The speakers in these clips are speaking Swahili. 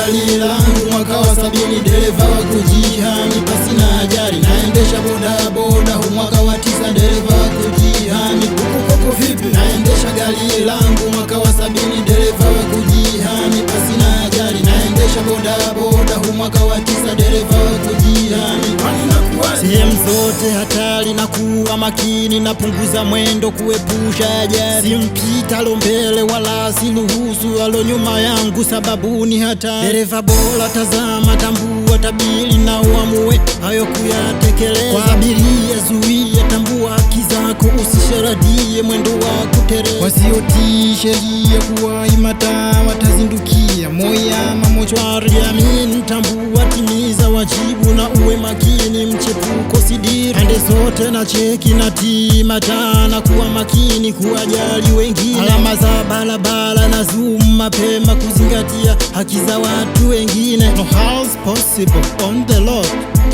gari langu mwaka wa 70, dereva wa kujihami pasina ajali. Naendesha boda boda mwaka wa 9, dereva wa kujihami. Huko vipi? Naendesha gari langu mwaka wa 70, dereva wa kujihami pasina ajali. Naendesha boda boda mwaka wa 9, dereva wa kujihami. Sehemu zote hatari na kuwa makini, napunguza mwendo kuepusha ajali. Simpita alo mbele wala siruhusu alo nyuma yangu, sababu ni hatari. Dereva bora tazama, tambua, tabiri na uamue hayo kuyatekeleza. Kwa abiria zuia, tambua haki zako, usisharadie mwendo wa kutereza. Wasiotii sheria kuwahi mataa watazindukia moya mamochwari. Amini, tambua, timiza wajibu na uwe makini, mchepuko sidiri. Pande zote na cheki na tii mataa na kuwa makini kuwajali wengine. Alama za barabara na zoom mapema kuzingatia haki za watu wengine. No house possible on the road,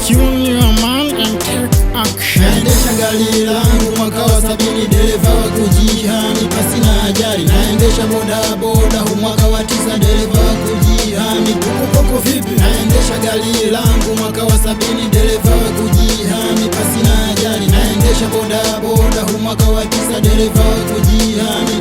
tune your man and take action. Naendesha gari langu mwaka wa 70, dereva wa kujihami pasina ajali. Naendesha boda boda mwaka wa 9, dereva wa kujihami. Huko vipi? Naendesha gari langu mwaka wa 70, dereva wa kujihami pasina ajali. Naendesha boda boda mwaka wa 9, dereva wa kujihami.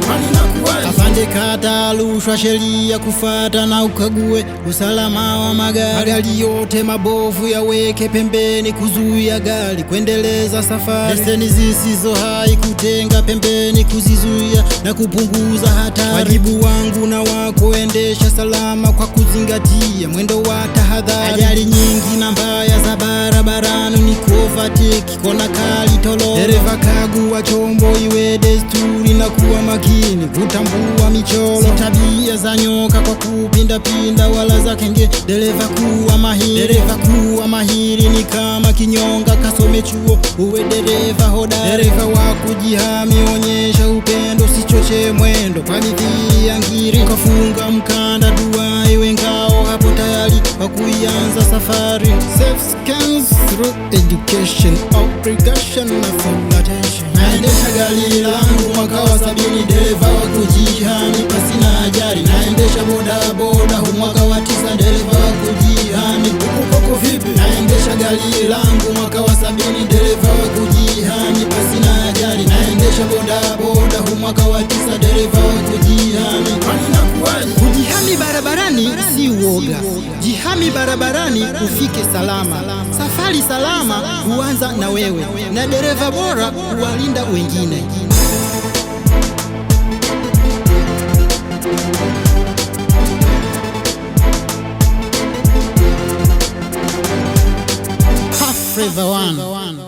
Afande kata rushwa, sheria kufata na ukague usalama wa magari. Magari yote mabovu yaweke pembeni, kuzuia gari kuendeleza safari. Leseni zisizo hai kutenga pembeni, kuzizuia na kupunguza hatari. Wajibu wangu na wako, endesha salama kwa kuzingatia mwendo wa tahadhari. Ajali nyingi na mbaya za barabarani ni kuovertake, kona kali tolo. Dereva kagua chombo, iwe desturi na kuwa makini kutambua michoro. Si tabia za nyoka kwa kupinda pinda wala za kenge. Dereva kuwa mahiri, dereva kuwa mahiri ni kama kinyonga, kasome chuo uwe dereva hodari. Dereva wa kujihami, onyesha upendo, usichoche mwendo kwa mithili ya ngiri. Kafunga mkanda, dua iwe ngao, hapo tayari kwa kuianza safari. Safe scans through education, obligation na full attention. Naendesha gari langu mwaka wa 70, dereva wa kujihami pasina ajali. Naendesha boda boda mwaka wa 9, dereva wa kujihami. Huko vipi? Naendesha gari langu mwaka wa 70, dereva wa kujihami pasina ajali. Naendesha boda boda mwaka wa 9, dereva wa kujihami. Kujihami barabarani si uoga, jihami barabarani ufike salama. Safari salama huanza na wewe, na dereva bora huwalinda wengine. Forever One.